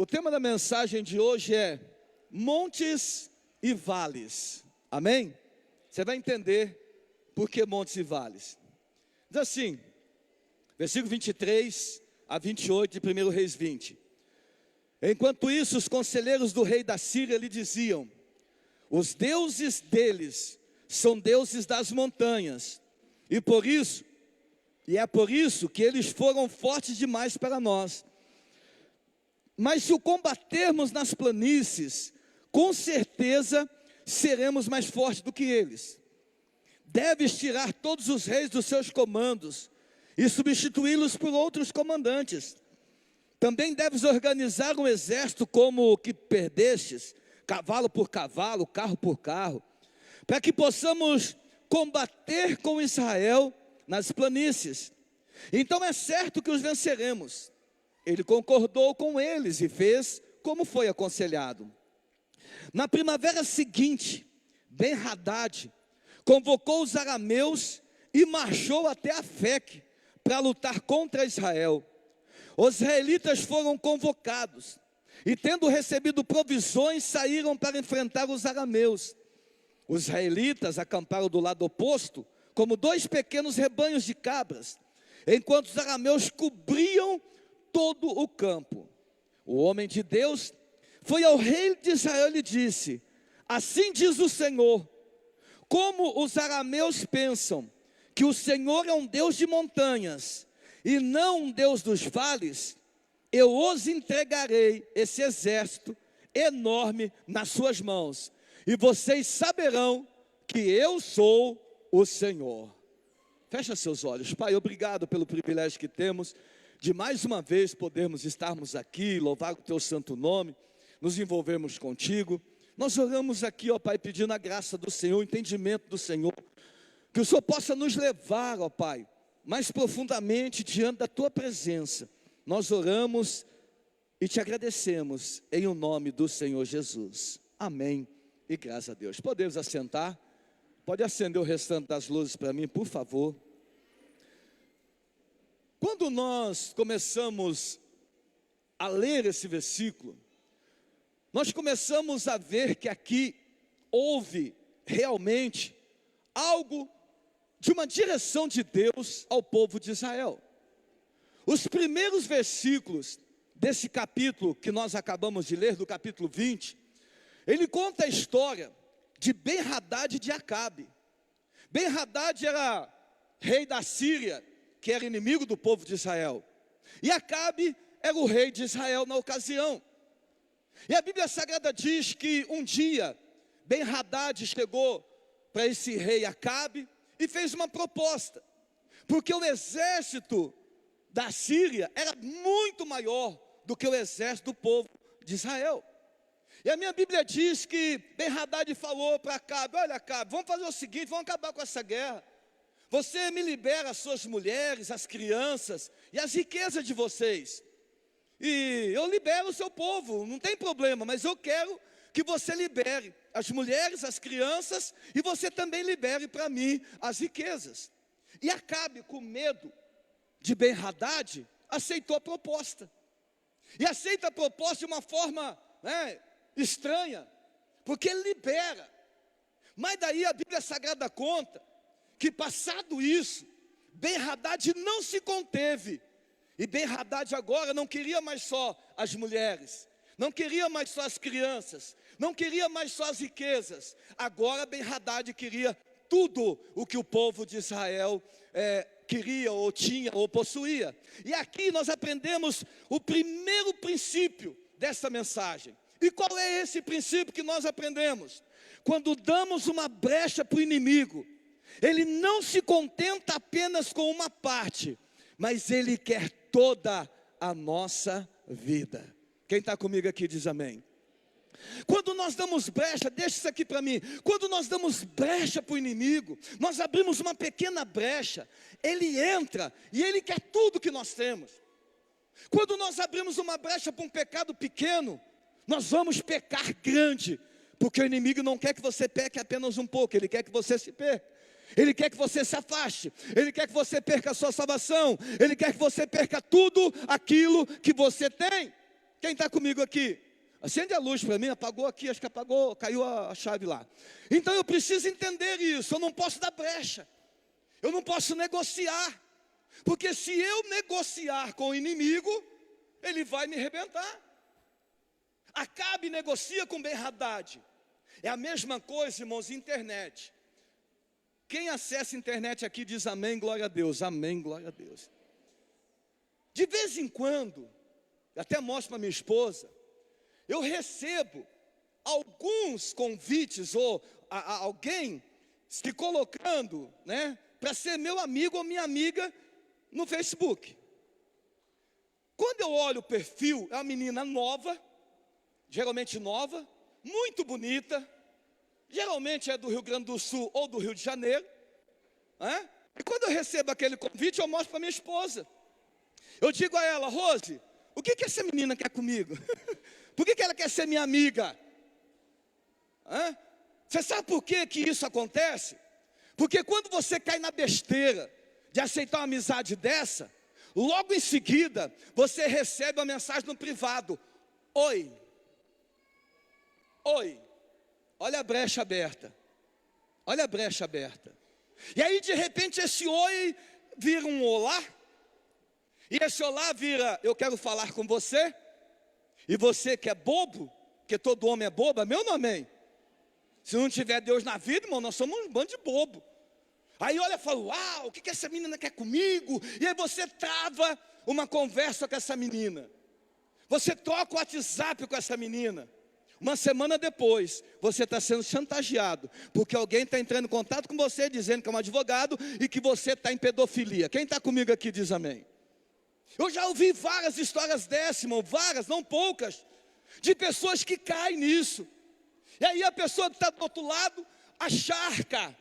O tema da mensagem de hoje é montes e vales. Amém? Você vai entender por que montes e vales. Diz assim, versículo 23 a 28 de 1 Reis 20. Enquanto isso, os conselheiros do rei da Síria lhe diziam: os deuses deles são deuses das montanhas, e é por isso que eles foram fortes demais para nós. Mas se o combatermos nas planícies, com certeza seremos mais fortes do que eles. Deves tirar todos os reis dos seus comandos e substituí-los por outros comandantes. Também deves organizar um exército como o que perdestes, cavalo por cavalo, carro por carro, para que possamos combater com Israel nas planícies. Então é certo que os venceremos. Ele concordou com eles e fez como foi aconselhado. Na primavera seguinte, Ben-Hadad convocou os arameus e marchou até Afeque para lutar contra Israel. Os israelitas foram convocados e, tendo recebido provisões, saíram para enfrentar os arameus. Os israelitas acamparam do lado oposto, como dois pequenos rebanhos de cabras, enquanto os arameus cobriam todo o campo. O homem de Deus foi ao rei de Israel e lhe disse: assim diz o Senhor, como os arameus pensam que o Senhor é um Deus de montanhas e não um Deus dos vales, eu os entregarei, esse exército enorme, nas suas mãos, e vocês saberão que eu sou o Senhor. Fecha seus olhos. Pai, obrigado pelo privilégio que temos de mais uma vez podermos estarmos aqui, louvar o teu santo nome, nos envolvermos contigo. Nós oramos aqui, ó Pai, pedindo a graça do Senhor, o entendimento do Senhor, que o Senhor possa nos levar, ó Pai, mais profundamente diante da tua presença. Nós oramos e te agradecemos em o nome do Senhor Jesus. Amém e graças a Deus. Podemos assentar? Pode acender o restante das luzes para mim, por favor. Quando nós começamos a ler esse versículo, nós começamos a ver que aqui houve realmente algo de uma direção de Deus ao povo de Israel. Os primeiros versículos desse capítulo que nós acabamos de ler, do capítulo 20, ele conta a história de Ben-Hadad e de Acabe. Ben-Hadad era rei da Síria, que era inimigo do povo de Israel, e Acabe era o rei de Israel na ocasião. E a Bíblia Sagrada diz que um dia Ben-Hadad chegou para esse rei Acabe e fez uma proposta, porque o exército da Síria era muito maior do que o exército do povo de Israel. E a minha Bíblia diz que Ben-Hadad falou para Acabe: olha, Acabe, vamos fazer o seguinte, vamos acabar com essa guerra. Você me libera as suas mulheres, as crianças e as riquezas de vocês, e eu libero o seu povo, não tem problema, mas eu quero que você libere as mulheres, as crianças, e você também libere para mim as riquezas. E Acabe, com medo de Ben-Hadad, aceitou a proposta. E aceita a proposta de uma forma estranha, porque ele libera. Mas daí a Bíblia Sagrada conta que, passado isso, Ben-Hadad não se conteve. E Ben-Hadad agora não queria mais só as mulheres, não queria mais só as crianças, não queria mais só as riquezas. Agora Ben-Hadad queria tudo o que o povo de Israel queria, ou tinha, ou possuía. E aqui nós aprendemos o primeiro princípio dessa mensagem. E qual é esse princípio que nós aprendemos? Quando damos uma brecha para o inimigo, ele não se contenta apenas com uma parte, mas ele quer toda a nossa vida. Quem está comigo aqui diz amém. Quando nós damos brecha, deixa isso aqui para mim. Quando nós damos brecha para o inimigo, nós abrimos uma pequena brecha, ele entra e ele quer tudo que nós temos. Quando nós abrimos uma brecha para um pecado pequeno, nós vamos pecar grande, porque o inimigo não quer que você peque apenas um pouco, ele quer que você se perca. Ele quer que você se afaste, ele quer que você perca a sua salvação, ele quer que você perca tudo aquilo que você tem. Quem está comigo aqui? Acende a luz para mim, apagou aqui, acho que apagou, caiu a chave lá. Então eu preciso entender isso, eu não posso dar brecha, eu não posso negociar, porque se eu negociar com o inimigo, ele vai me arrebentar. Acabe negocia com Ben-Hadad. É a mesma coisa, irmãos, internet. Quem acessa a internet aqui diz amém, glória a Deus, amém, glória a Deus. De vez em quando, até mostro para minha esposa, eu recebo alguns convites ou alguém se colocando, né, para ser meu amigo ou minha amiga no Facebook. Quando eu olho o perfil, é uma menina nova, geralmente nova, muito bonita, geralmente é do Rio Grande do Sul ou do Rio de Janeiro, né? E quando eu recebo aquele convite, eu mostro para minha esposa. Eu digo a ela: Rose, o que essa menina quer comigo? Por que ela quer ser minha amiga? Você sabe por que isso acontece? Porque quando você cai na besteira de aceitar uma amizade dessa, logo em seguida, você recebe uma mensagem no privado: oi, olha a brecha aberta, olha a brecha aberta. E aí de repente esse oi vira um olá, e esse olá vira: eu quero falar com você. E você que é bobo, porque todo homem é bobo, amém ou não amém? Se não tiver Deus na vida, irmão, nós somos um bando de bobo. Aí olha e fala: uau, o que essa menina quer comigo? E aí você trava uma conversa com essa menina. Você troca o WhatsApp com essa menina. Uma semana depois, você está sendo chantageado, porque alguém está entrando em contato com você, dizendo que é um advogado e que você está em pedofilia. Quem está comigo aqui diz amém. Eu já ouvi várias histórias dessas, irmão, várias, não poucas, de pessoas que caem nisso. E aí a pessoa que está do outro lado acharca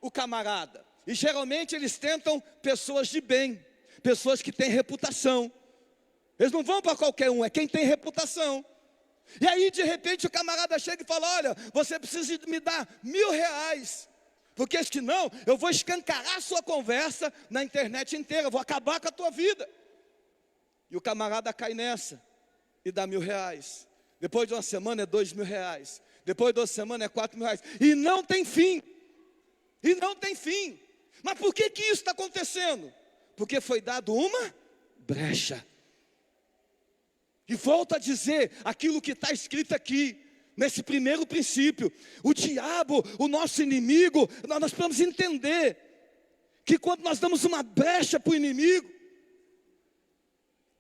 o camarada. E geralmente eles tentam pessoas de bem, pessoas que têm reputação. Eles não vão para qualquer um, é quem tem reputação. E aí de repente o camarada chega e fala: olha, você precisa me dar R$1.000, porque senão eu vou escancarar a sua conversa na internet inteira, eu vou acabar com a tua vida. E o camarada cai nessa e dá R$1.000. Depois de uma semana é R$2.000. Depois de uma semana é R$4.000. E não tem fim. E não tem fim. Mas por que isso está acontecendo? Porque foi dado uma brecha. E volto a dizer aquilo que está escrito aqui, nesse primeiro princípio. O diabo, o nosso inimigo, nós precisamos entender que quando nós damos uma brecha para o inimigo,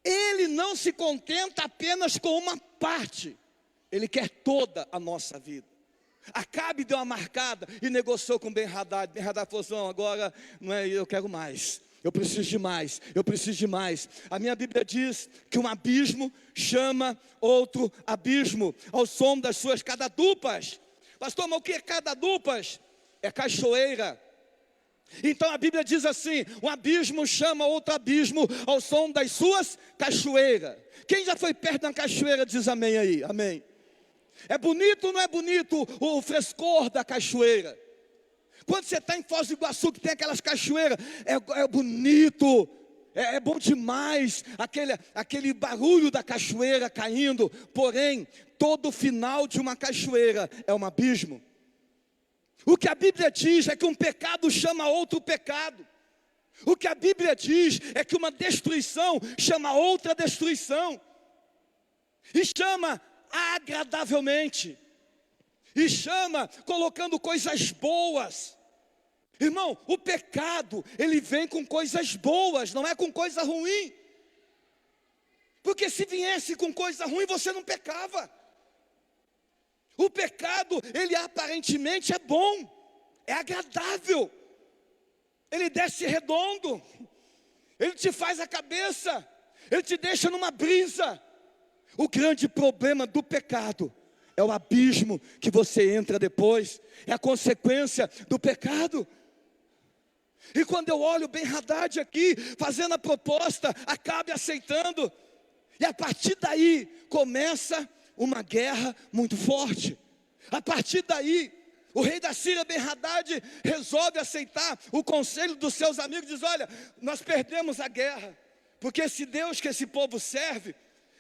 ele não se contenta apenas com uma parte, ele quer toda a nossa vida. Acabe deu uma marcada e negociou com Ben-Hadad. Ben-Hadad falou assim: não, agora não é, eu quero mais, eu preciso de mais, eu preciso de mais. A minha Bíblia diz que um abismo chama outro abismo, ao som das suas cadadupas. Pastor, mas o que é cadadupas? É cachoeira. Então a Bíblia diz assim: um abismo chama outro abismo ao som das suas cachoeiras. Quem já foi perto da cachoeira diz amém aí, amém. É bonito ou não é bonito o frescor da cachoeira? Quando você está em Foz do Iguaçu, que tem aquelas cachoeiras, é bonito, é bom demais, aquele barulho da cachoeira caindo. Porém, todo final de uma cachoeira é um abismo. O que a Bíblia diz é que um pecado chama outro pecado. O que a Bíblia diz é que uma destruição chama outra destruição. E chama agradavelmente. E chama colocando coisas boas. Irmão, o pecado, ele vem com coisas boas, não é com coisa ruim. Porque se viesse com coisa ruim, você não pecava. O pecado, ele aparentemente é bom, é agradável, ele desce redondo, ele te faz a cabeça, ele te deixa numa brisa. O grande problema do pecado é o abismo que você entra depois, é a consequência do pecado. E quando eu olho Ben-Hadad aqui, fazendo a proposta, Acabe aceitando, e a partir daí começa uma guerra muito forte. A partir daí, o rei da Síria, Ben-Hadad, resolve aceitar o conselho dos seus amigos. Diz: olha, nós perdemos a guerra, porque esse Deus que esse povo serve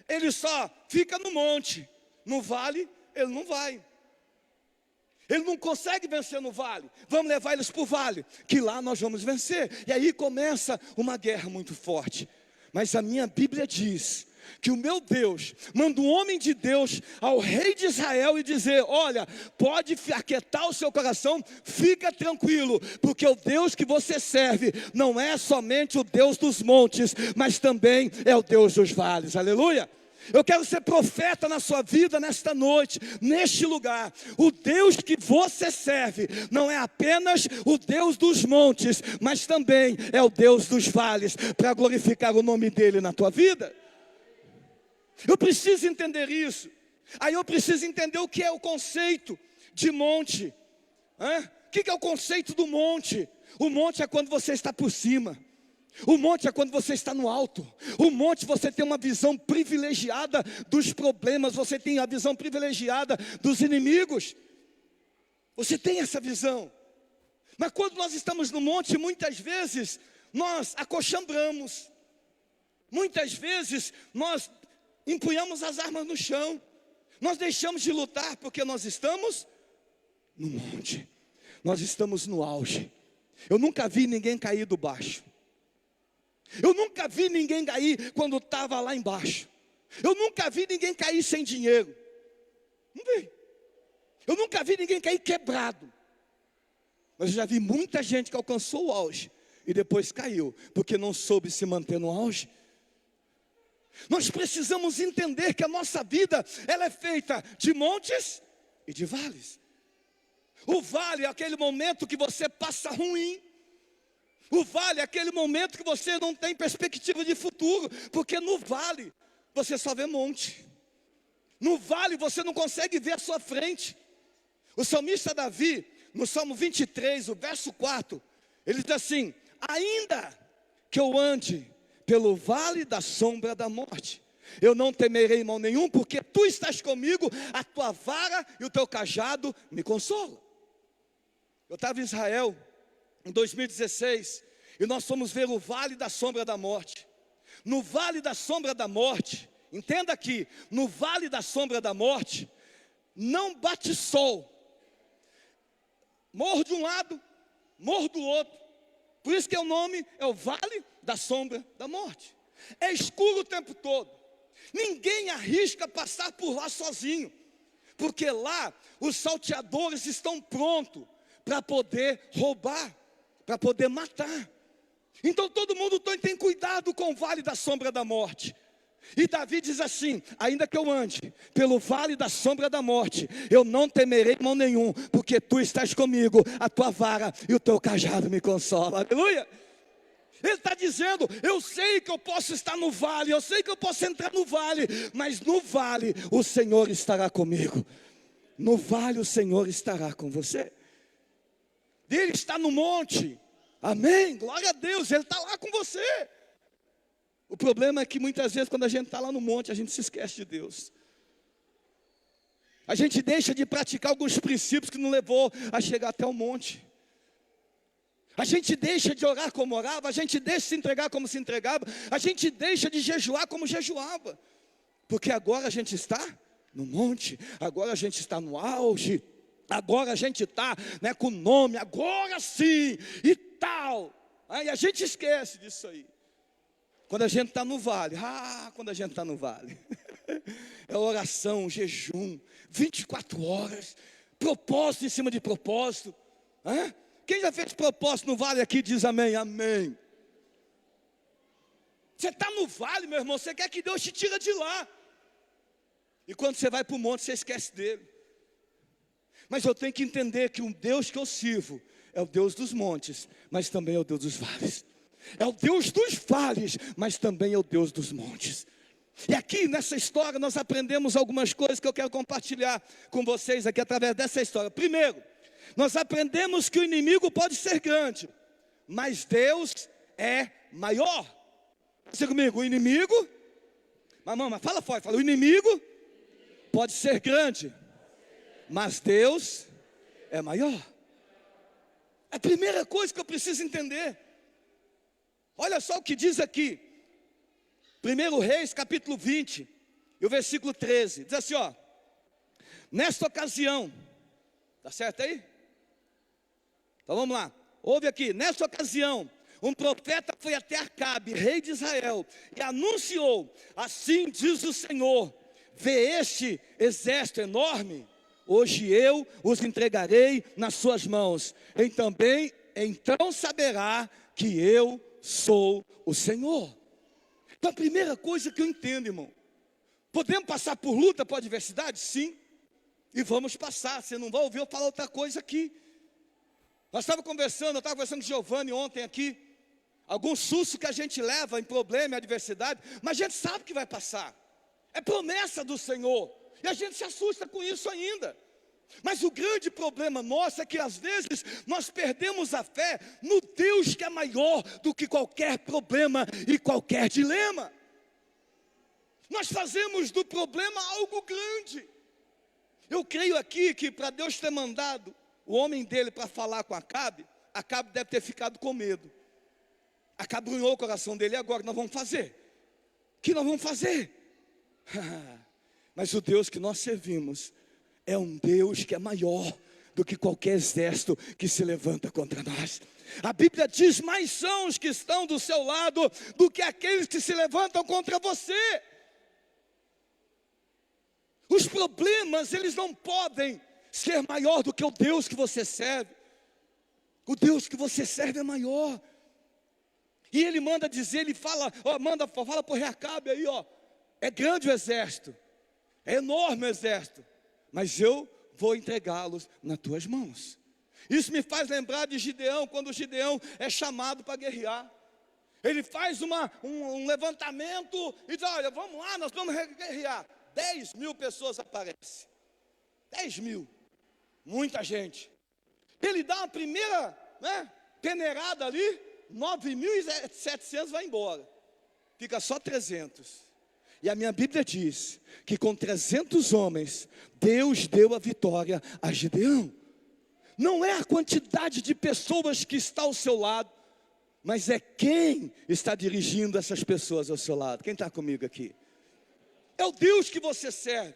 ele só fica no monte, no vale ele não vai. Ele não consegue vencer no vale. Vamos levar eles para o vale, que lá nós vamos vencer. E aí começa uma guerra muito forte. Mas a minha Bíblia diz que o meu Deus manda um homem de Deus ao rei de Israel e dizer: olha, pode aquietar o seu coração, fica tranquilo, porque o Deus que você serve não é somente o Deus dos montes, mas também é o Deus dos vales. Aleluia! Eu quero ser profeta na sua vida nesta noite, neste lugar. O Deus que você serve não é apenas o Deus dos montes, mas também é o Deus dos vales, para glorificar o nome dele na tua vida. Eu preciso entender isso. Aí eu preciso entender o que é o conceito de monte. O que é o conceito do monte? O monte é quando você está por cima. O monte é quando você está no alto. O monte você tem uma visão privilegiada dos problemas. Você tem a visão privilegiada dos inimigos. Você tem essa visão. Mas quando nós estamos no monte, muitas vezes nós acochambramos. Muitas vezes nós empunhamos as armas no chão. Nós deixamos de lutar porque nós estamos no monte. Nós estamos no auge. Eu nunca vi ninguém cair do baixo. Eu nunca vi ninguém cair quando estava lá embaixo. Eu nunca vi ninguém cair sem dinheiro. Não vi. Eu nunca vi ninguém cair quebrado. Mas eu já vi muita gente que alcançou o auge e depois caiu, porque não soube se manter no auge. Nós precisamos entender que a nossa vida, ela é feita de montes e de vales. O vale é aquele momento que você passa ruim. O vale é aquele momento que você não tem perspectiva de futuro, porque no vale você só vê monte. No vale você não consegue ver a sua frente. O salmista Davi, no Salmo 23, o verso 4, ele diz assim: ainda que eu ande pelo vale da sombra da morte, eu não temerei mal nenhum, porque tu estás comigo, a tua vara e o teu cajado me consolam. Eu estava em Israel em 2016, e nós fomos ver o vale da sombra da morte. No vale da sombra da morte, entenda aqui, no vale da sombra da morte, não bate sol. Morro de um lado, morro do outro. Por isso que o nome é o vale da sombra da morte. É escuro o tempo todo. Ninguém arrisca passar por lá sozinho, porque lá os salteadores estão prontos para poder roubar, para poder matar. Então todo mundo tem cuidado com o vale da sombra da morte. E Davi diz assim: ainda que eu ande pelo vale da sombra da morte, eu não temerei mal nenhum, porque tu estás comigo, a tua vara e o teu cajado me consolam. Aleluia! Ele está dizendo: eu sei que eu posso estar no vale, eu sei que eu posso entrar no vale, mas no vale o Senhor estará comigo. No vale o Senhor estará com você. Ele está no monte, amém, glória a Deus, Ele está lá com você. O problema é que muitas vezes quando a gente está lá no monte, a gente se esquece de Deus. A gente deixa de praticar alguns princípios que nos levou a chegar até o monte. A gente deixa de orar como orava, a gente deixa de se entregar como se entregava, a gente deixa de jejuar como jejuava. Porque agora a gente está no monte, agora a gente está no auge. Agora a gente está com nome, agora sim, e tal. Aí a gente esquece disso aí. Quando a gente está no vale, quando a gente está no vale. É oração, jejum, 24 horas, propósito em cima de propósito. Quem já fez propósito no vale aqui diz amém, amém. Você está no vale, meu irmão, você quer que Deus te tire de lá. E quando você vai para o monte, você esquece dele. Mas eu tenho que entender que o Deus que eu sirvo é o Deus dos montes, mas também é o Deus dos vales. É o Deus dos vales, mas também é o Deus dos montes. E aqui nessa história nós aprendemos algumas coisas que eu quero compartilhar com vocês aqui através dessa história. Primeiro, nós aprendemos que o inimigo pode ser grande, mas Deus é maior. Você comigo, o inimigo, mas fala forte, fala, o inimigo pode ser grande, mas Deus é maior. É a primeira coisa que eu preciso entender. Olha só o que diz aqui, 1 Reis capítulo 20, E o versículo 13 diz assim, ó: nesta ocasião, tá certo aí? Então vamos lá, ouve aqui. Nesta ocasião, um profeta foi até Acabe, rei de Israel, e anunciou: assim diz o Senhor, vê este exército enorme? Hoje eu os entregarei nas suas mãos, então saberá que eu sou o Senhor. Então a primeira coisa que eu entendo, irmão, podemos passar por luta, por adversidade? Sim, e vamos passar. Você não vai ouvir eu falar outra coisa aqui. Eu estava conversando com o Giovanni ontem aqui. Alguns sustos que a gente leva em problema e adversidade, mas a gente sabe que vai passar. É promessa do Senhor, e a gente se assusta com isso ainda. Mas o grande problema nosso é que às vezes nós perdemos a fé no Deus que é maior do que qualquer problema e qualquer dilema. Nós fazemos do problema algo grande. Eu creio aqui que para Deus ter mandado o homem dele para falar com Acabe, Acabe deve ter ficado com medo. Acabe brunhou o coração dele. E agora, nós vamos fazer? O que nós vamos fazer? Mas o Deus que nós servimos é um Deus que é maior do que qualquer exército que se levanta contra nós. A Bíblia diz: mais são os que estão do seu lado do que aqueles que se levantam contra você. Os problemas, eles não podem ser maior do que o Deus que você serve. O Deus que você serve é maior. E ele manda dizer, ele fala, fala para o rei Acabe aí, ó: é grande o exército, é enorme o exército, mas eu vou entregá-los nas tuas mãos. Isso me faz lembrar de Gideão, quando Gideão é chamado para guerrear. Ele faz um levantamento e diz: olha, vamos lá, nós vamos guerrear. 10 mil pessoas aparecem. 10 mil, muita gente. Ele dá uma primeira peneirada ali, 9.700 vai embora, fica só 300. E a minha Bíblia diz que com 300 homens, Deus deu a vitória a Gideão. Não é a quantidade de pessoas que está ao seu lado, mas é quem está dirigindo essas pessoas ao seu lado. Quem está comigo aqui? É o Deus que você serve.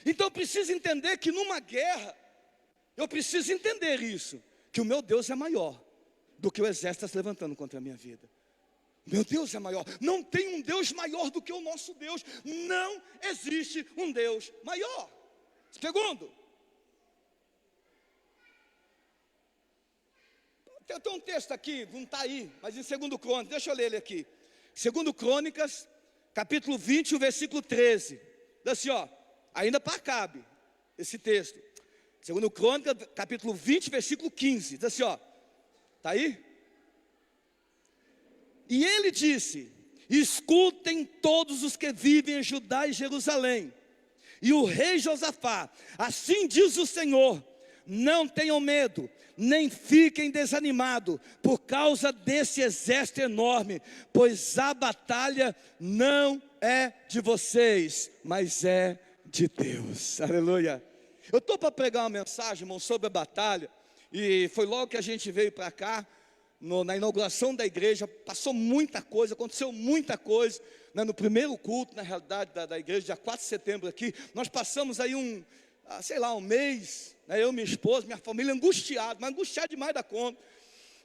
Então eu preciso entender que numa guerra, eu preciso entender isso, que o meu Deus é maior do que o exército está se levantando contra a minha vida. Meu Deus é maior. Não tem um Deus maior do que o nosso Deus. Não existe um Deus maior. Segundo, tem um texto aqui, não está aí, mas em 2 Crônicas, deixa eu ler ele aqui. 2 Crônicas, capítulo 20, o versículo 13. Diz assim, ó, ainda para Acabe, esse texto. 2 Crônicas, capítulo 20, versículo 15. Diz assim, ó, está aí? E ele disse: escutem todos os que vivem em Judá e Jerusalém, e o rei Josafá, assim diz o Senhor: não tenham medo, nem fiquem desanimados por causa desse exército enorme, pois a batalha não é de vocês, mas é de Deus. Aleluia. Eu estou para pregar uma mensagem, irmão, sobre a batalha, e foi logo que a gente veio para cá, na inauguração da igreja, passou muita coisa, aconteceu muita coisa, né? No primeiro culto, na realidade, da igreja, dia 4 de setembro aqui, nós passamos aí um mês, né? Eu, minha esposa, minha família, angustiado, mas angustiado demais da conta.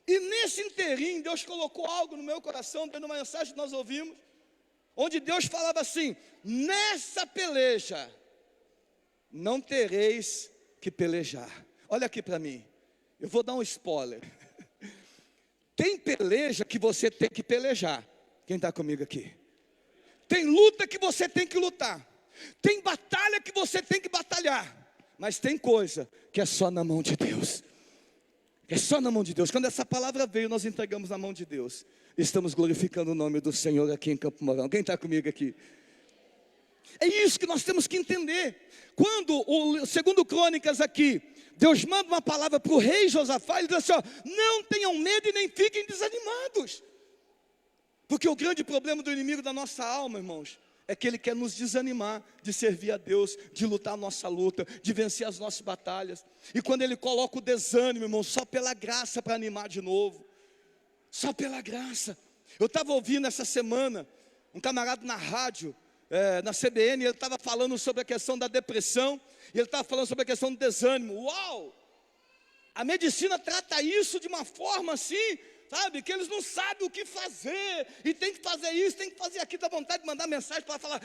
E nesse inteirinho, Deus colocou algo no meu coração, dentro de uma mensagem que nós ouvimos, onde Deus falava assim: nessa peleja, não tereis que pelejar. Olha aqui para mim, eu vou dar um spoiler. Tem peleja que você tem que pelejar. Quem está comigo aqui? Tem luta que você tem que lutar. Tem batalha que você tem que batalhar. Mas tem coisa que é só na mão de Deus. É só na mão de Deus. Quando essa palavra veio, nós entregamos na mão de Deus. Estamos glorificando o nome do Senhor aqui em Campo Mourão. Quem está comigo aqui? É isso que nós temos que entender. Quando o 2 Crônicas aqui, Deus manda uma palavra para o rei Josafá, ele diz assim, ó: não tenham medo e nem fiquem desanimados. Porque o grande problema do inimigo da nossa alma, irmãos, é que ele quer nos desanimar de servir a Deus, de lutar a nossa luta, de vencer as nossas batalhas. E quando ele coloca o desânimo, irmão, só pela graça para animar de novo. Só pela graça. Eu estava ouvindo essa semana um camarada na rádio, na CBN, ele estava falando sobre a questão da depressão, e ele estava falando sobre a questão do desânimo. Uau! A medicina trata isso de uma forma assim, sabe, que eles não sabem o que fazer, e tem que fazer isso, tem que fazer aquilo, dá vontade de mandar mensagem para falar: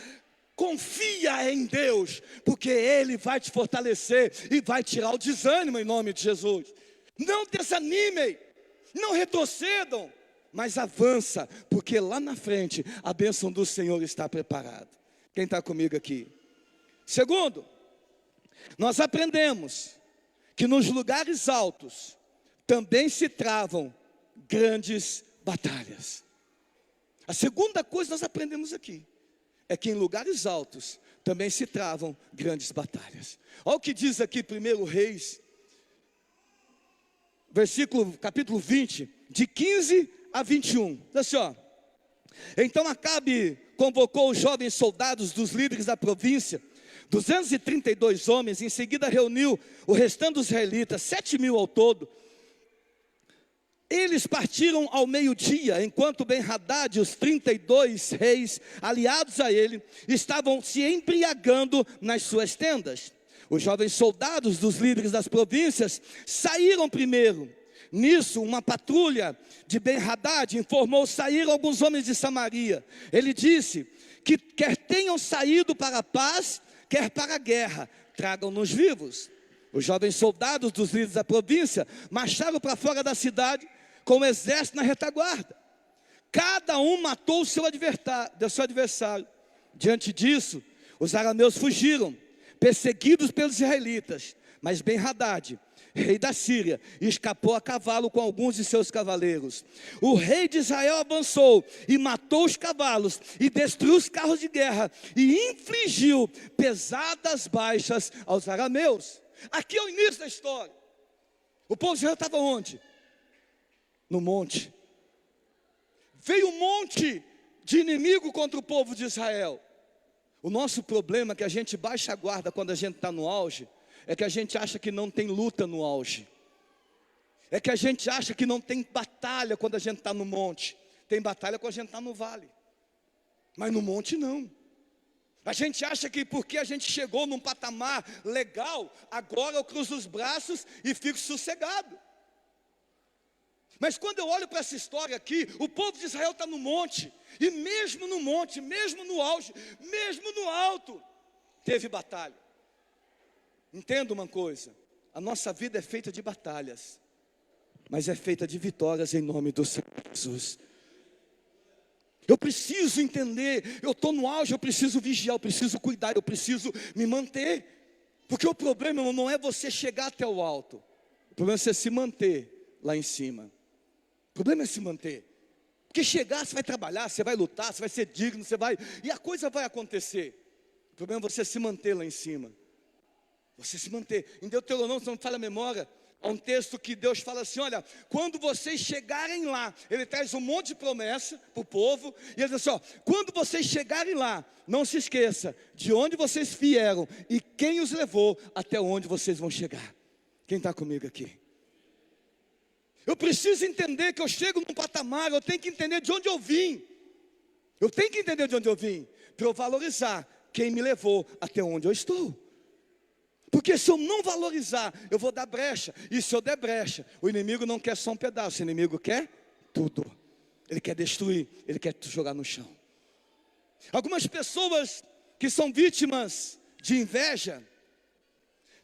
confia em Deus, porque Ele vai te fortalecer e vai tirar o desânimo em nome de Jesus. Não desanimem, não retrocedam, mas avança, porque lá na frente a bênção do Senhor está preparada. Quem está comigo aqui? Segundo, nós aprendemos que nos lugares altos também se travam grandes batalhas. A segunda coisa que nós aprendemos aqui é que em lugares altos também se travam grandes batalhas. Olha o que diz aqui 1 Reis, capítulo 20, de 15 a 21. Diz assim, ó: então Acabe convocou os jovens soldados dos líderes da província, 232 homens. Em seguida reuniu o restante dos israelitas, 7.000 ao todo. Eles partiram ao meio-dia, enquanto Ben-Hadad e os 32 reis aliados a ele estavam se embriagando nas suas tendas. Os jovens soldados dos líderes das províncias saíram primeiro. Nisso, uma patrulha de Ben-Hadad informou: saíram alguns homens de Samaria. Ele disse que quer tenham saído para a paz, quer para a guerra, tragam-nos vivos. Os jovens soldados dos líderes da província marcharam para fora da cidade com o exército na retaguarda. Cada um matou o seu adversário. Diante disso, os arameus fugiram, perseguidos pelos israelitas. Mas Ben-Hadad, rei da Síria, escapou a cavalo com alguns de seus cavaleiros. O rei de Israel avançou e matou os cavalos e destruiu os carros de guerra e infligiu pesadas baixas aos arameus. Aqui é o início da história. O povo de Israel estava onde? No monte. Veio um monte de inimigo contra o povo de Israel. O nosso problema é que a gente baixa a guarda quando a gente está no auge. É que a gente acha que não tem luta no auge. É que a gente acha que não tem batalha quando a gente está no monte. Tem batalha quando a gente está no vale. Mas no monte não. A gente acha que porque a gente chegou num patamar legal, agora eu cruzo os braços e fico sossegado. Mas quando eu olho para essa história aqui, o povo de Israel está no monte. E mesmo no monte, mesmo no auge, mesmo no alto, teve batalha. Entenda uma coisa: a nossa vida é feita de batalhas, mas é feita de vitórias em nome do Senhor Jesus. Eu preciso entender, eu estou no auge, eu preciso vigiar, eu preciso cuidar, eu preciso me manter. Porque o problema não é você chegar até o alto, o problema é você se manter lá em cima. O problema é se manter. Porque chegar, você vai trabalhar, você vai lutar, você vai ser digno, e a coisa vai acontecer. O problema é você se manter lá em cima. Você se manter. Em Deuteronômio, se não me falha a memória, há um texto que Deus fala assim: olha, quando vocês chegarem lá, Ele traz um monte de promessa para o povo, e Ele diz assim: ó, quando vocês chegarem lá, não se esqueça de onde vocês vieram e quem os levou até onde vocês vão chegar. Quem está comigo aqui? Eu preciso entender que eu chego num patamar, eu tenho que entender de onde eu vim. Eu tenho que entender de onde eu vim, para eu valorizar quem me levou até onde eu estou. Porque se eu não valorizar, eu vou dar brecha. E se eu der brecha, o inimigo não quer só um pedaço, o inimigo quer tudo. Ele quer destruir, ele quer te jogar no chão. Algumas pessoas que são vítimas de inveja,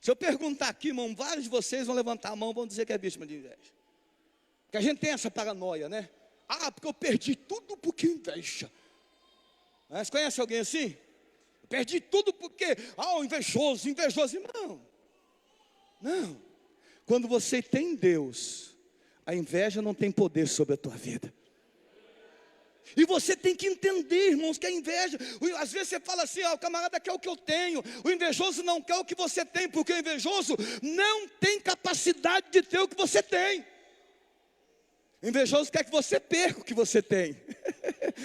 se eu perguntar aqui, irmão, vários de vocês vão levantar a mão e vão dizer que é vítima de inveja. Porque a gente tem essa paranoia, né? Ah, porque eu perdi tudo porque inveja. Mas conhece alguém assim? Perdi tudo porque, o invejoso. Não. Quando você tem Deus, a inveja não tem poder sobre a tua vida. E você tem que entender, irmãos, que a inveja, às vezes você fala assim: o camarada quer o que eu tenho, o invejoso não quer o que você tem, porque o invejoso não tem capacidade de ter o que você tem. O invejoso quer que você perca o que você tem.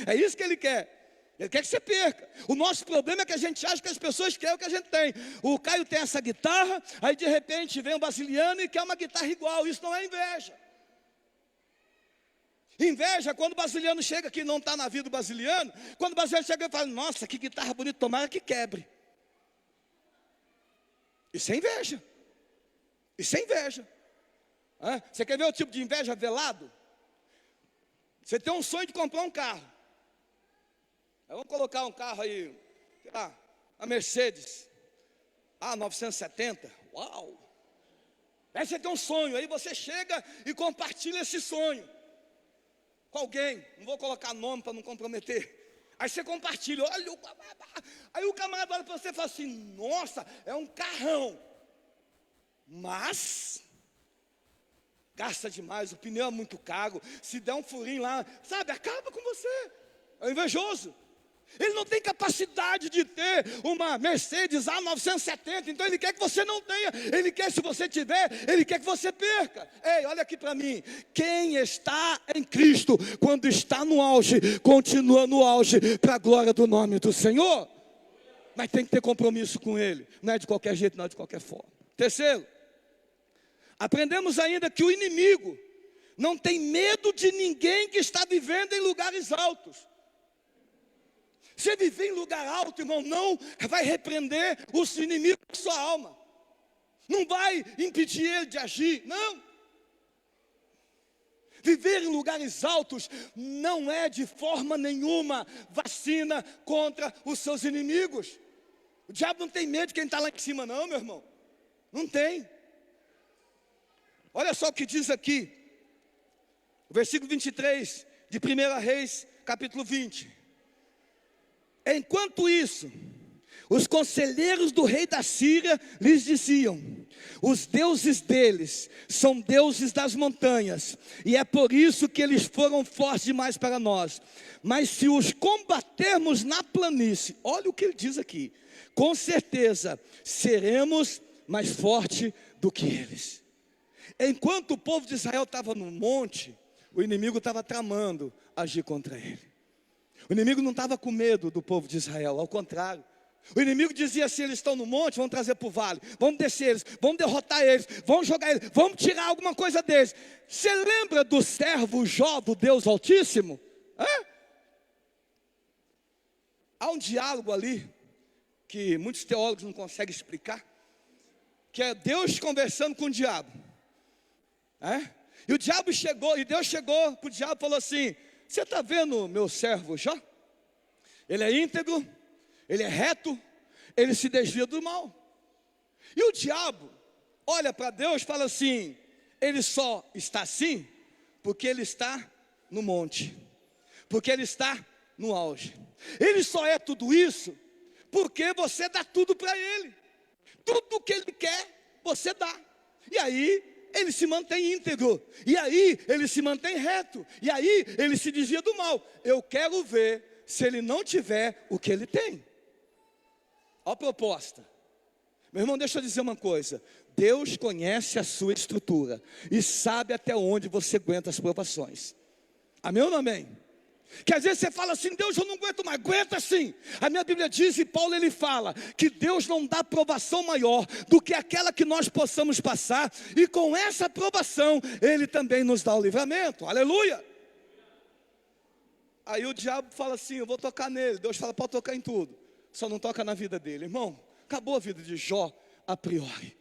É isso que ele quer. Ele quer que você perca. O nosso problema é que a gente acha que as pessoas querem o que a gente tem. O Caio tem essa guitarra, aí de repente vem um brasiliano e quer uma guitarra igual. Isso não é inveja. Inveja, quando o brasiliano chega, que não está na vida do brasiliano, quando o brasileiro chega e fala, nossa, que guitarra bonita, tomara que quebre. Isso é inveja. Isso é inveja. Você quer ver o tipo de inveja velado? Você tem um sonho de comprar um carro. Vamos colocar um carro aí, a Mercedes, 970, uau. Aí você tem um sonho, aí você chega e compartilha esse sonho com alguém, não vou colocar nome para não comprometer. Aí você compartilha, olha, aí o camarada olha para você e fala assim, nossa, é um carrão, mas gasta demais, o pneu é muito caro, se der um furinho lá, sabe, acaba com você. É invejoso. Ele não tem capacidade de ter uma Mercedes A970, então ele quer que você não tenha, ele quer, se você tiver, ele quer que você perca. Ei, olha aqui para mim, quem está em Cristo, quando está no auge, continua no auge, para a glória do nome do Senhor. Mas tem que ter compromisso com Ele, não é de qualquer jeito, não é de qualquer forma. Terceiro, aprendemos ainda que o inimigo não tem medo de ninguém que está vivendo em lugares altos. Você viver em lugar alto, irmão, não vai repreender os inimigos da sua alma. Não vai impedir ele de agir, não. Viver em lugares altos não é de forma nenhuma vacina contra os seus inimigos. O diabo não tem medo de quem está lá em cima não, meu irmão. Não tem. Olha só o que diz aqui. O versículo 23 de 1 Reis, capítulo 20. Enquanto isso, os conselheiros do rei da Síria lhes diziam, os deuses deles são deuses das montanhas, e é por isso que eles foram fortes demais para nós. Mas se os combatermos na planície, olha o que ele diz aqui, com certeza seremos mais fortes do que eles. Enquanto o povo de Israel estava no monte, o inimigo estava tramando agir contra ele. O inimigo não estava com medo do povo de Israel, ao contrário. O inimigo dizia assim, eles estão no monte, vamos trazer para o vale, vamos descer eles, vamos derrotar eles, vamos jogar eles, vamos tirar alguma coisa deles. Você lembra do servo Jó, do Deus Altíssimo? Há um diálogo ali, que muitos teólogos não conseguem explicar, que é Deus conversando com o diabo. E o diabo chegou, e Deus chegou para o diabo e falou assim, você está vendo meu servo Jó? Ele é íntegro, ele é reto, ele se desvia do mal. E o diabo olha para Deus e fala assim, ele só está assim porque ele está no monte, porque ele está no auge. Ele só é tudo isso porque você dá tudo para ele. Tudo que ele quer, você dá. E aí ele se mantém íntegro, e aí ele se mantém reto, e aí ele se desvia do mal. Eu quero ver se ele não tiver o que ele tem. Olha a proposta. Meu irmão, deixa eu dizer uma coisa, Deus conhece a sua estrutura, e sabe até onde você aguenta as provações. Amém ou não amém? Que às vezes você fala assim, Deus, eu não aguento mais, aguenta sim. A minha Bíblia diz, e Paulo ele fala, que Deus não dá provação maior do que aquela que nós possamos passar, e com essa provação, Ele também nos dá o livramento, aleluia. Aí o diabo fala assim, eu vou tocar nele. Deus fala, pode tocar em tudo, só não toca na vida dele. Irmão, acabou a vida de Jó a priori.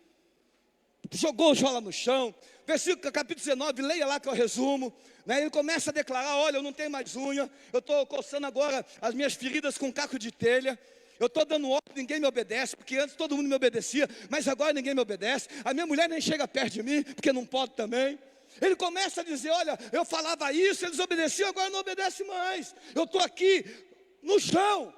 Jogou Jó lá no chão, versículo capítulo 19, leia lá que eu resumo, né? Ele começa a declarar, olha, eu não tenho mais unha, eu estou coçando agora as minhas feridas com caco de telha, eu estou dando ordem, ninguém me obedece, porque antes todo mundo me obedecia, mas agora ninguém me obedece, a minha mulher nem chega perto de mim, porque não pode também. Ele começa a dizer, olha, eu falava isso, eles obedeciam, agora não obedecem mais, eu estou aqui no chão.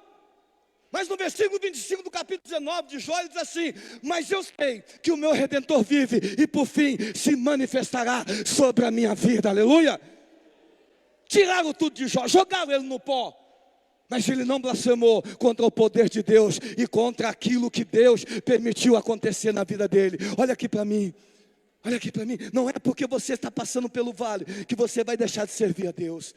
Mas no versículo 25 do capítulo 19 de Jó, ele diz assim, mas eu sei que o meu Redentor vive e por fim se manifestará sobre a minha vida, aleluia. Tiraram tudo de Jó, jogaram ele no pó, mas ele não blasfemou contra o poder de Deus e contra aquilo que Deus permitiu acontecer na vida dele. Olha aqui para mim, olha aqui para mim, não é porque você está passando pelo vale que você vai deixar de servir a Deus.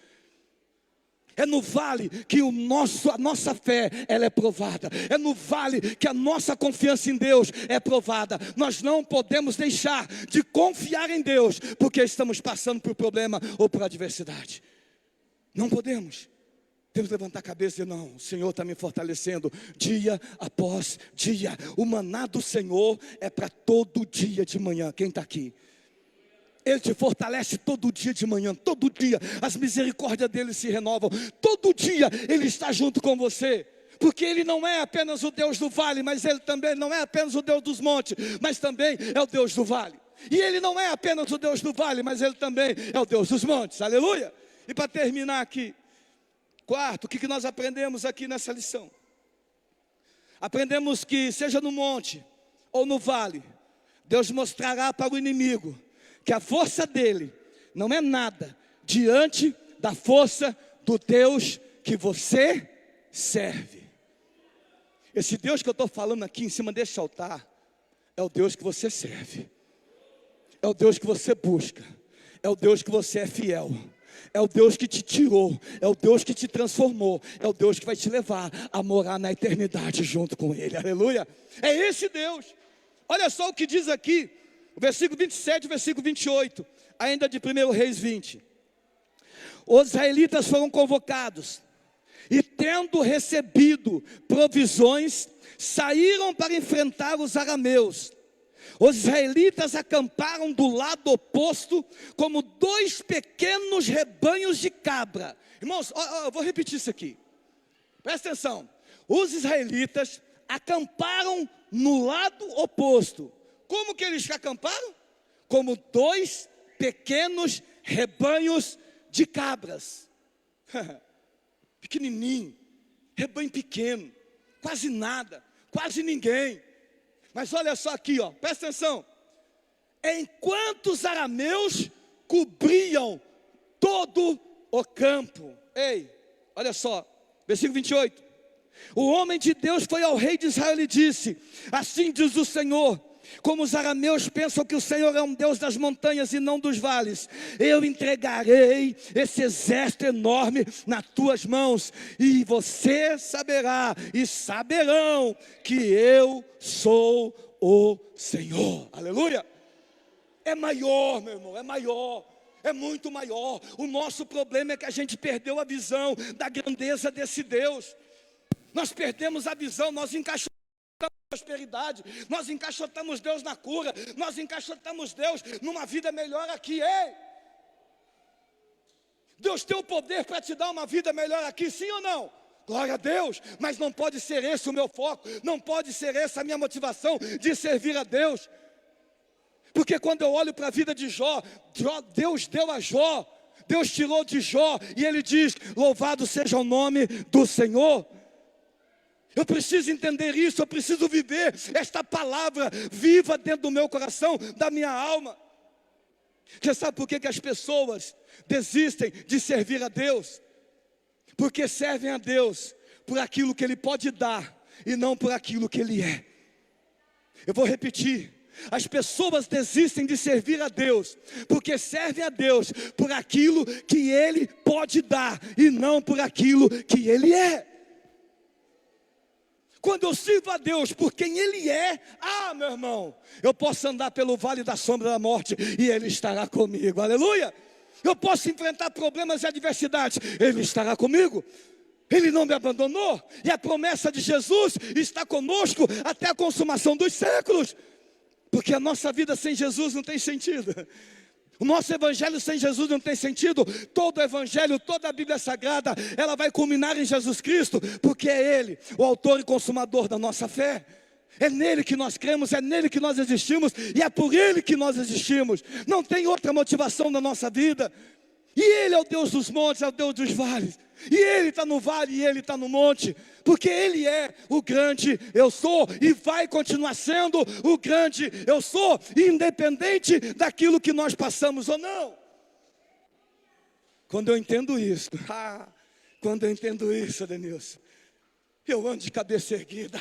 É no vale que a nossa fé ela é provada. É no vale que a nossa confiança em Deus é provada. Nós não podemos deixar de confiar em Deus porque estamos passando por problema ou por adversidade. Não podemos. Temos que levantar a cabeça e dizer, não, o Senhor está me fortalecendo dia após dia. O maná do Senhor é para todo dia de manhã. Quem está aqui? Ele te fortalece todo dia de manhã, todo dia as misericórdias dele se renovam, todo dia ele está junto com você, porque ele não é apenas o Deus do vale, mas ele também não é apenas o Deus dos montes, mas também é o Deus do vale. E ele não é apenas o Deus do vale, mas ele também é o Deus dos montes, aleluia. E para terminar aqui, quarto, o que nós aprendemos aqui nessa lição? Aprendemos que seja no monte ou no vale, Deus mostrará para o inimigo que a força dele não é nada diante da força do Deus que você serve. Esse Deus que eu estou falando aqui em cima desse altar, é o Deus que você serve, é o Deus que você busca, é o Deus que você é fiel, é o Deus que te tirou, é o Deus que te transformou, é o Deus que vai te levar a morar na eternidade junto com Ele, aleluia. É esse Deus. Olha só o que diz aqui, o versículo 27 e o versículo 28, ainda de 1 Reis 20. Os israelitas foram convocados, e tendo recebido provisões, saíram para enfrentar os arameus. Os israelitas acamparam do lado oposto, como 2 pequenos rebanhos de cabra. Irmãos, eu vou repetir isso aqui, presta atenção. Os israelitas acamparam no lado oposto. Como que eles acamparam? Como 2 pequenos rebanhos de cabras. Pequenininho, rebanho pequeno, quase nada, quase ninguém. Mas olha só aqui, ó, presta atenção. Enquanto os arameus cobriam todo o campo. Ei, olha só, versículo 28. O homem de Deus foi ao rei de Israel e disse: assim diz o Senhor, como os arameus pensam que o Senhor é um Deus das montanhas e não dos vales, eu entregarei esse exército enorme nas tuas mãos, e você saberá, e saberão que eu sou o Senhor, aleluia. É maior, meu irmão, é maior, é muito maior. O nosso problema é que a gente perdeu a visão da grandeza desse Deus. Nós perdemos a visão, nós encaixamos prosperidade, nós encaixotamos Deus na cura, nós encaixotamos Deus numa vida melhor aqui. Ei, Deus tem o poder para te dar uma vida melhor aqui, sim ou não? Glória a Deus, mas não pode ser esse o meu foco, não pode ser essa a minha motivação de servir a Deus. Porque quando eu olho para a vida de Jó, Deus deu a Jó, Deus tirou de Jó, e ele diz: louvado seja o nome do Senhor. Eu preciso entender isso, eu preciso viver esta palavra viva dentro do meu coração, da minha alma. Você sabe por que as pessoas desistem de servir a Deus? Porque servem a Deus por aquilo que Ele pode dar e não por aquilo que Ele é. Eu vou repetir. As pessoas desistem de servir a Deus porque servem a Deus por aquilo que Ele pode dar e não por aquilo que Ele é. Quando eu sirvo a Deus por quem Ele é, meu irmão, eu posso andar pelo vale da sombra da morte e Ele estará comigo, aleluia. Eu posso enfrentar problemas e adversidades, Ele estará comigo. Ele não me abandonou, e a promessa de Jesus está conosco até a consumação dos séculos. Porque a nossa vida sem Jesus não tem sentido. O nosso evangelho sem Jesus não tem sentido. Todo o evangelho, toda a Bíblia Sagrada, ela vai culminar em Jesus Cristo, porque é Ele, o autor e consumador da nossa fé. É nele que nós cremos, é nele que nós existimos, e é por Ele que nós existimos. Não tem outra motivação na nossa vida. E Ele é o Deus dos montes, é o Deus dos vales. E Ele está no vale e Ele está no monte, porque Ele é o grande eu sou, e vai continuar sendo o grande eu sou, independente daquilo que nós passamos ou não. Quando eu entendo isso, Denilson, eu ando de cabeça erguida.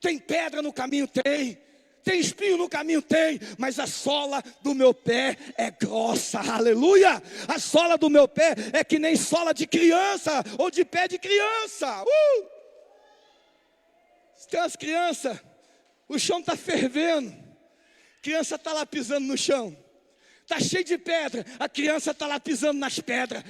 Tem pedra no caminho? Tem. Tem espinho no caminho? Tem, mas a sola do meu pé é grossa, aleluia. A sola do meu pé é que nem sola de criança, ou de pé de criança. Tem umas crianças, o chão está fervendo, a criança está lá pisando no chão, está cheio de pedra, a criança está lá pisando nas pedras.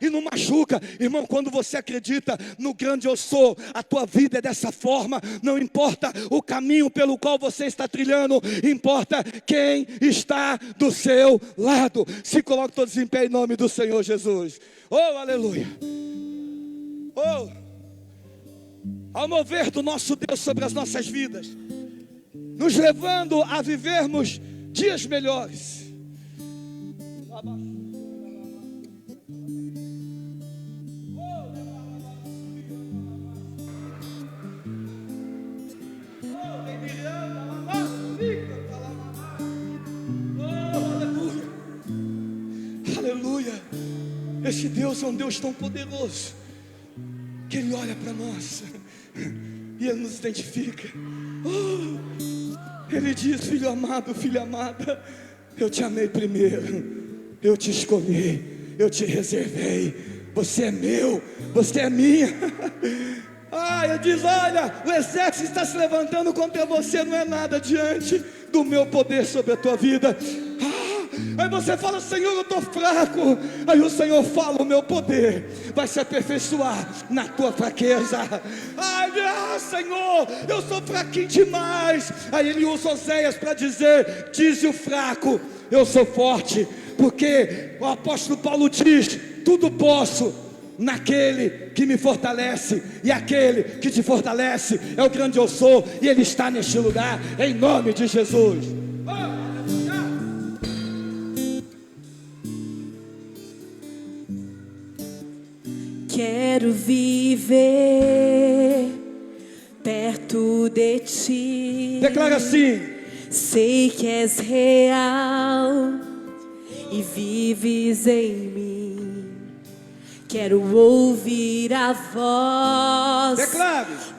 E não machuca, irmão. Quando você acredita no grande eu sou, a tua vida é dessa forma. Não importa o caminho pelo qual você está trilhando, importa quem está do seu lado. Se coloque todos em pé em nome do Senhor Jesus. Oh, aleluia. Oh, ao mover do nosso Deus sobre as nossas vidas, nos levando a vivermos dias melhores. Aleluia. Esse Deus é um Deus tão poderoso que Ele olha para nós e Ele nos identifica. Ele diz: filho amado, filha amada, eu te amei primeiro, eu te escolhi, eu te reservei. Você é meu, você é minha. Ele diz: olha, o exército está se levantando contra você, não é nada diante do meu poder sobre a tua vida. Aí você fala: Senhor, eu estou fraco. Aí o Senhor fala: o meu poder vai se aperfeiçoar na tua fraqueza. Senhor, eu sou fraquinho demais. Aí ele usa Oséias para dizer: diz o fraco, eu sou forte. Porque o apóstolo Paulo diz: tudo posso naquele que me fortalece. E aquele que te fortalece é o grande eu sou, e Ele está neste lugar, em nome de Jesus. Quero viver perto de ti. Declara assim: sei que és real e vives em mim. Quero ouvir a voz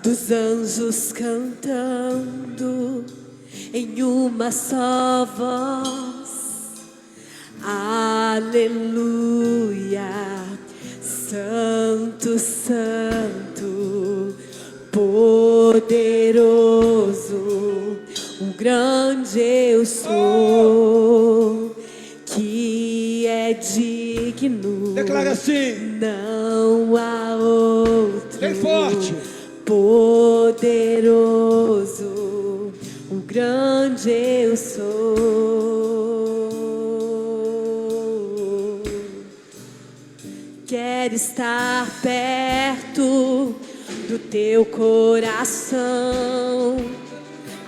dos anjos cantando em uma só voz. Aleluia. Santo, santo, poderoso, o grande eu sou, que é digno. Declara assim: não há outro. Bem forte. Poderoso, o grande eu sou. Quero estar perto do teu coração,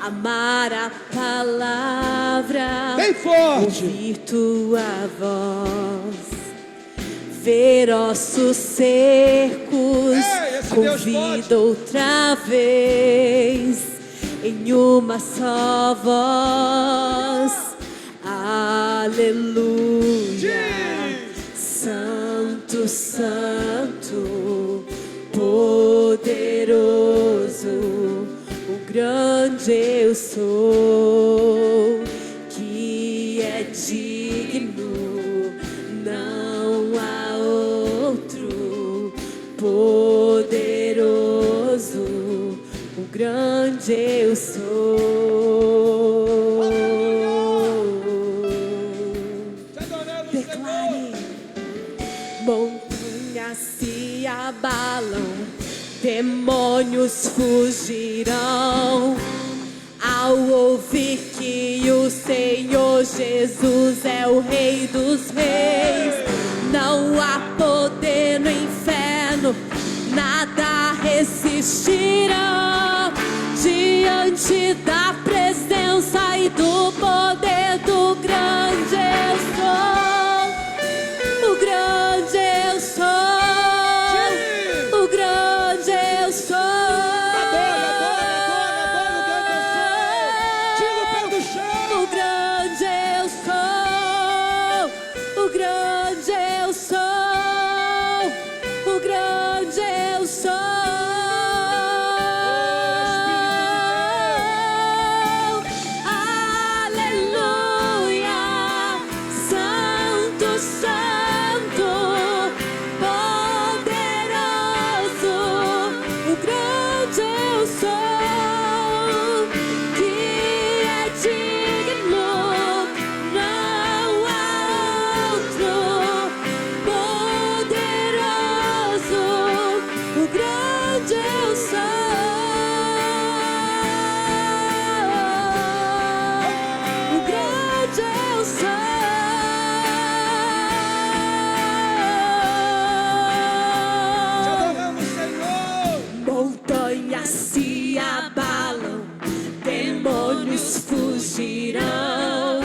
amar a palavra, bem forte, ouvir tua voz, ver ossos secos com vida outra vez, em uma só voz. Aleluia. Santo, santo, poderoso, o grande eu sou, que é digno, não há outro. Poderoso, o grande eu sou. Montanhas se abalam, demônios fugirão ao ouvir que o Senhor Jesus é o Rei dos Reis. Não há poder no inferno, nada resistirá diante da presença e do poder do grande eu sou. O grande eu sou, o grande eu sou. Adora o grande eu sou. Tira o pé do chão. O grande eu sou, o grande eu sou, o grande eu sou. resistirão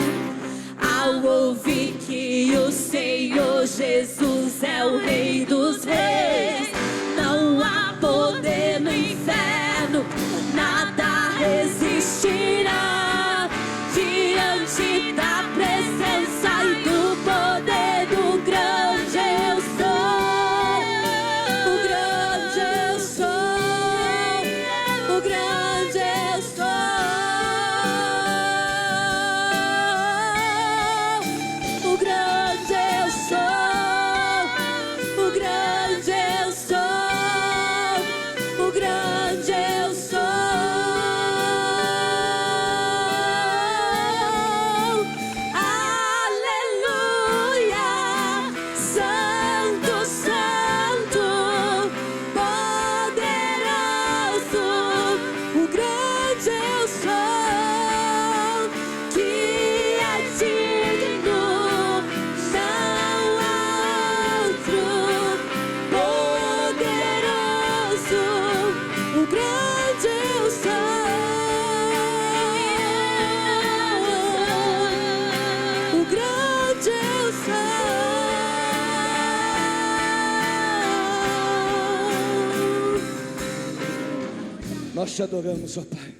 ao ouvir que o Senhor Jesus é o Rei dos Reis. Não há poder no inferno, nada resistirá diante da presença e do poder do grande eu sou. O grande eu sou, o grande eu sou, o grande eu sou, o grande eu sou, o grande eu sou. Aleluia, Santo, Santo, poderoso, o grande eu sou, que é digno, não há outro, poderoso, o grande eu sou, o grande eu sou. Nós te adoramos, ó Pai,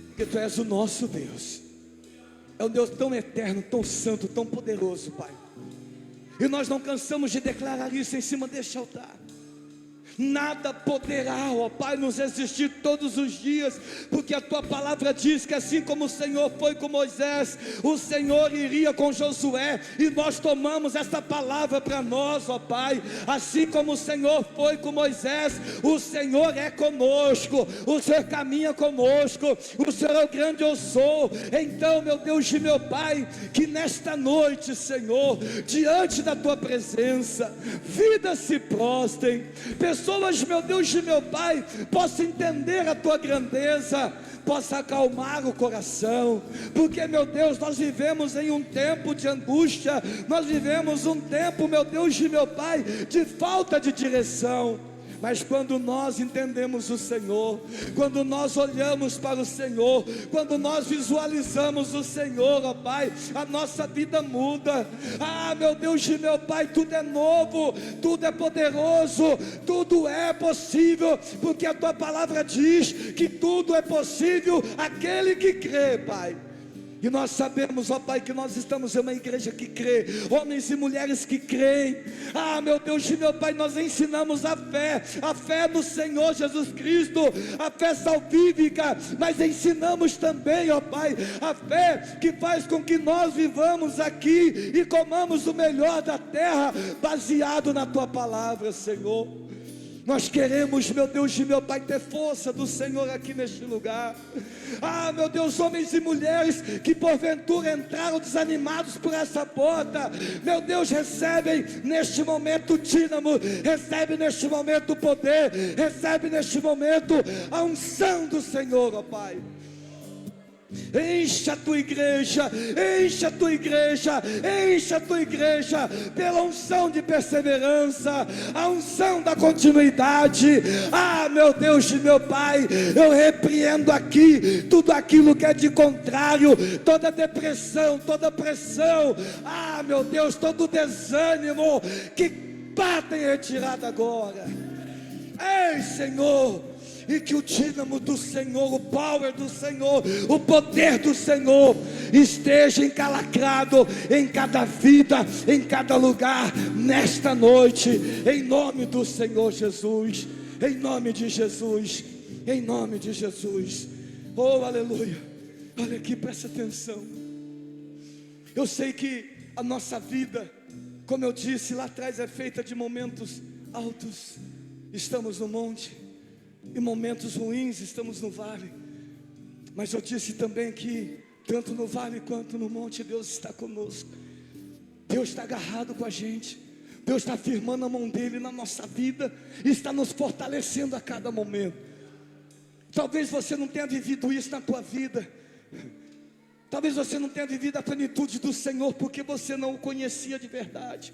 porque Tu és o nosso Deus. É um Deus tão eterno, tão santo, tão poderoso, Pai. E nós não cansamos de declarar isso em cima deste altar. Nada poderá, ó Pai, nos resistir todos os dias, porque a Tua palavra diz que assim como o Senhor foi com Moisés, o Senhor iria com Josué, e nós tomamos essa palavra para nós, ó Pai. Assim como o Senhor foi com Moisés, o Senhor é conosco, o Senhor caminha conosco, o Senhor é o grande eu sou. Então, meu Deus e meu Pai, que nesta noite, Senhor, diante da Tua presença, vidas se prostrem, pessoas, meu Deus e meu Pai, possam entender a Tua grandeza, possa acalmar o coração, porque, meu Deus, nós vivemos em um tempo de angústia, nós vivemos um tempo, meu Deus e meu Pai, de falta de direção. Mas quando nós entendemos o Senhor, quando nós olhamos para o Senhor, quando nós visualizamos o Senhor, ó Pai, a nossa vida muda. Ah, meu Deus e meu Pai, tudo é novo, tudo é poderoso, tudo é possível, porque a Tua palavra diz que tudo é possível àquele que crê, Pai. E nós sabemos, ó Pai, que nós estamos em uma igreja que crê, homens e mulheres que creem. Ah, meu Deus e meu Pai, nós ensinamos a fé no Senhor Jesus Cristo, a fé salvífica, mas ensinamos também, ó Pai, a fé que faz com que nós vivamos aqui e comamos o melhor da terra, baseado na Tua palavra, Senhor. Nós queremos, meu Deus e meu Pai, ter força do Senhor aqui neste lugar. Ah, meu Deus, homens e mulheres que porventura entraram desanimados por essa porta, meu Deus, recebem neste momento o dínamo, recebe neste momento o poder, recebe neste momento a unção do Senhor, ó Pai. Enche a Tua igreja, enche a Tua igreja, enche a Tua igreja pela unção de perseverança, a unção da continuidade. Ah, meu Deus e meu Pai, eu repreendo aqui tudo aquilo que é de contrário, toda depressão, toda pressão, ah, meu Deus, todo desânimo, que bata em retirada agora. Ei, Senhor, e que o dínamo do Senhor, o power do Senhor, o poder do Senhor esteja encalacrado em cada vida, em cada lugar, nesta noite, em nome do Senhor Jesus, em nome de Jesus, em nome de Jesus. Oh, aleluia. Olha aqui, presta atenção. Eu sei que a nossa vida, como eu disse lá atrás, é feita de momentos altos. Estamos no monte, em momentos ruins estamos no vale, mas eu disse também que tanto no vale quanto no monte Deus está conosco. Deus está agarrado com a gente, Deus está firmando a mão dele na nossa vida e está nos fortalecendo a cada momento. Talvez você não tenha vivido isso na tua vida, talvez você não tenha vivido a plenitude do Senhor porque você não o conhecia de verdade.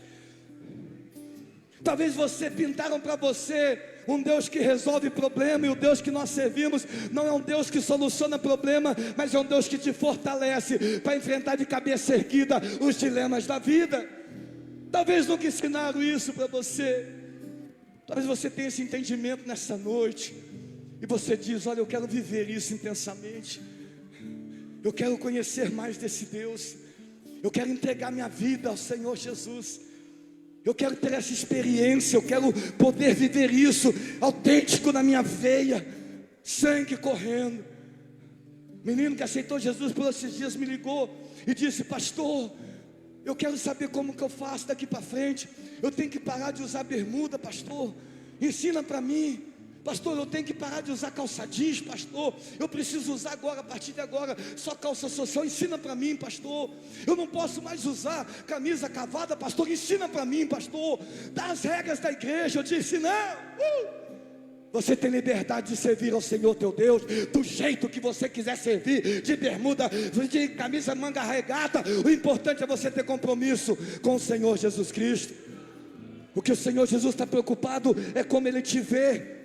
Talvez você pintaram para você um Deus que resolve problema, e o Deus que nós servimos não é um Deus que soluciona problema, mas é um Deus que te fortalece para enfrentar de cabeça erguida os dilemas da vida. Talvez nunca ensinaram isso para você, talvez você tenha esse entendimento nessa noite, e você diz: olha, eu quero viver isso intensamente, eu quero conhecer mais desse Deus, eu quero entregar minha vida ao Senhor Jesus, eu quero ter essa experiência, eu quero poder viver isso autêntico na minha veia, sangue correndo. Menino que aceitou Jesus por esses dias me ligou e disse: pastor, eu quero saber como que eu faço daqui para frente, eu tenho que parar de usar bermuda, pastor, ensina para mim. Pastor, eu tenho que parar de usar calça jeans, pastor, eu preciso usar agora, a partir de agora, só calça social, ensina para mim, pastor. Eu não posso mais usar camisa cavada, pastor, ensina para mim, pastor. Dá as regras da igreja. Eu disse: não, você tem liberdade de servir ao Senhor teu Deus, do jeito que você quiser servir, de bermuda, de camisa manga regata. O importante é você ter compromisso com o Senhor Jesus Cristo. O que o Senhor Jesus está preocupado é como Ele te vê.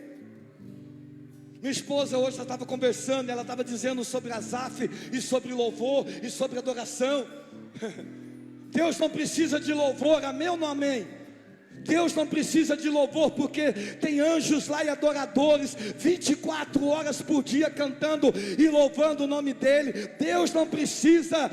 Minha esposa hoje estava conversando, ela estava dizendo sobre Asaf, e sobre louvor, e sobre adoração. Deus não precisa de louvor, amém ou não amém? Deus não precisa de louvor, porque tem anjos lá e adoradores 24 horas por dia cantando e louvando o nome dele. Deus não precisa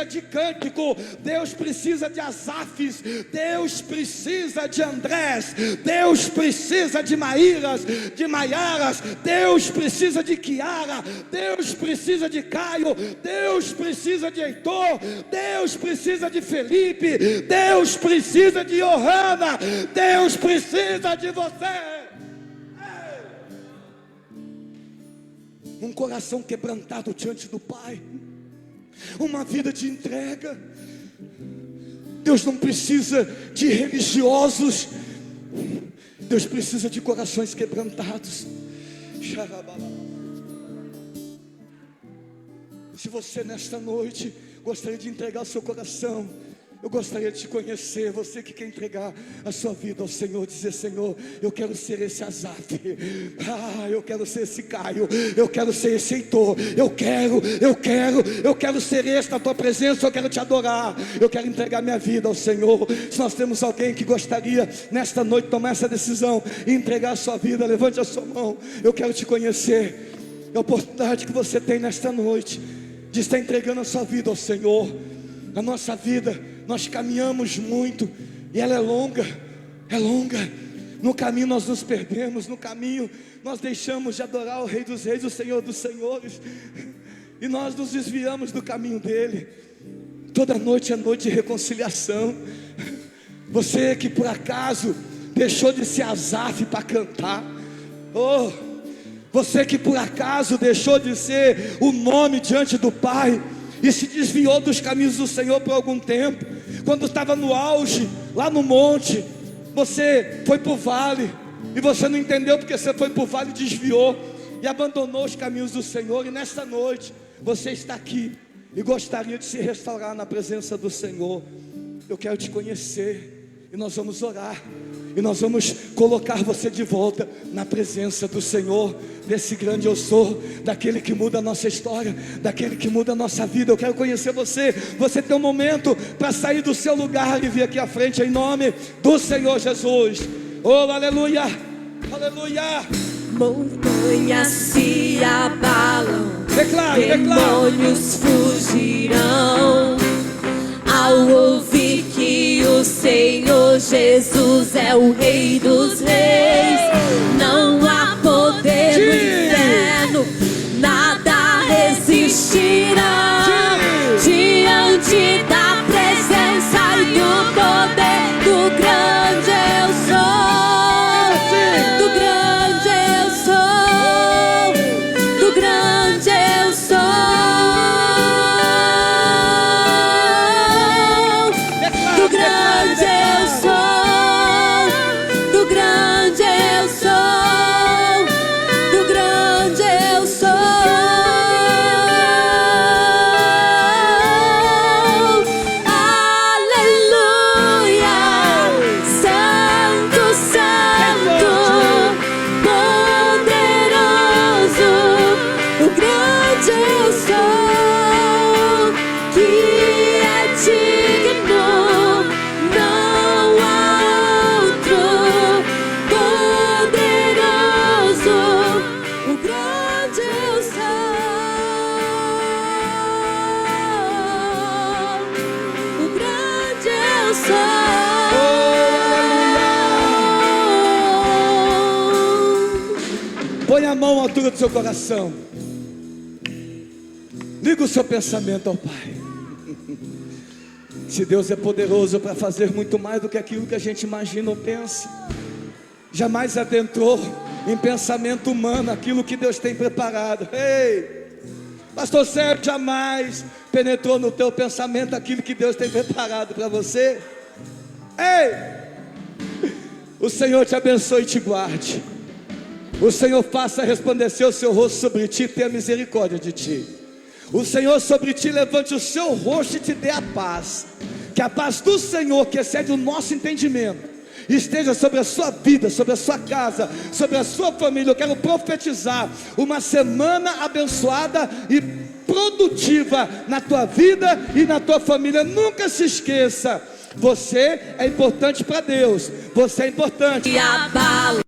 de cântico, Deus precisa de Asafes, Deus precisa de Andrés, Deus precisa de Maíras, de Maiaras, Deus precisa de Kiara, Deus precisa de Caio, Deus precisa de Heitor, Deus precisa de Felipe, Deus precisa de Johanna, Deus precisa de você. Um coração quebrantado diante do Pai, uma vida de entrega. Deus não precisa de religiosos, Deus precisa de corações quebrantados. Se você nesta noite gostaria de entregar o seu coração, eu gostaria de te conhecer, você que quer entregar a sua vida ao Senhor, dizer: Senhor, eu quero ser esse Asaf, eu quero ser esse Caio, eu quero ser esse Heitor, eu quero ser esse na tua presença, eu quero te adorar, eu quero entregar minha vida ao Senhor. Se nós temos alguém que gostaria nesta noite tomar essa decisão e entregar a sua vida, levante a sua mão. Eu quero te conhecer. É a oportunidade que você tem nesta noite de estar entregando a sua vida ao Senhor. A nossa vida, nós caminhamos muito, e ela é longa, no caminho nós nos perdemos, no caminho nós deixamos de adorar o Rei dos Reis, o Senhor dos Senhores, e nós nos desviamos do caminho dele. Toda noite é noite de reconciliação. Você que por acaso deixou de ser Asaf para cantar, você que por acaso deixou de ser o nome diante do Pai, e se desviou dos caminhos do Senhor por algum tempo. Quando estava no auge, lá no monte, você foi para o vale, e você não entendeu porque você foi para o vale, desviou e abandonou os caminhos do Senhor. E nesta noite você está aqui e gostaria de se restaurar na presença do Senhor. Eu quero te conhecer, e nós vamos orar, e nós vamos colocar você de volta na presença do Senhor, desse grande eu sou, daquele que muda a nossa história, daquele que muda a nossa vida. Eu quero conhecer você. Você tem um momento para sair do seu lugar e vir aqui à frente, em nome do Senhor Jesus. Oh, aleluia, aleluia. Montanhas se abalam, declare. demônios fugirão ao ouvir que o Senhor Jesus é o Rei dos Reis. Não há poder no inferno, nada resistirá diante da presença e do poder do grande eu sou, do grande eu sou, do grande eu sou. Do grande eu sou, altura do seu coração. Liga o seu pensamento ao Pai. Se Deus é poderoso para fazer muito mais do que aquilo que a gente imagina ou pensa, jamais adentrou em pensamento humano aquilo que Deus tem preparado. Ei, pastor Sérgio, jamais penetrou no teu pensamento aquilo que Deus tem preparado para você. Ei, o Senhor te abençoe e te guarde. O Senhor faça resplandecer o seu rosto sobre ti e tenha misericórdia de ti. O Senhor sobre ti levante o seu rosto e te dê a paz. Que a paz do Senhor, que excede o nosso entendimento, esteja sobre a sua vida, sobre a sua casa, sobre a sua família. Eu quero profetizar uma semana abençoada e produtiva na tua vida e na tua família. Nunca se esqueça, você é importante para Deus. Você é importante. E abala.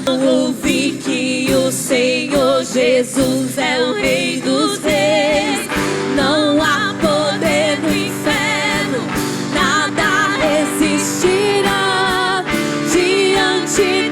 Ouvi que o Senhor Jesus é o Rei dos Reis. Não há poder no inferno, nada resistirá diante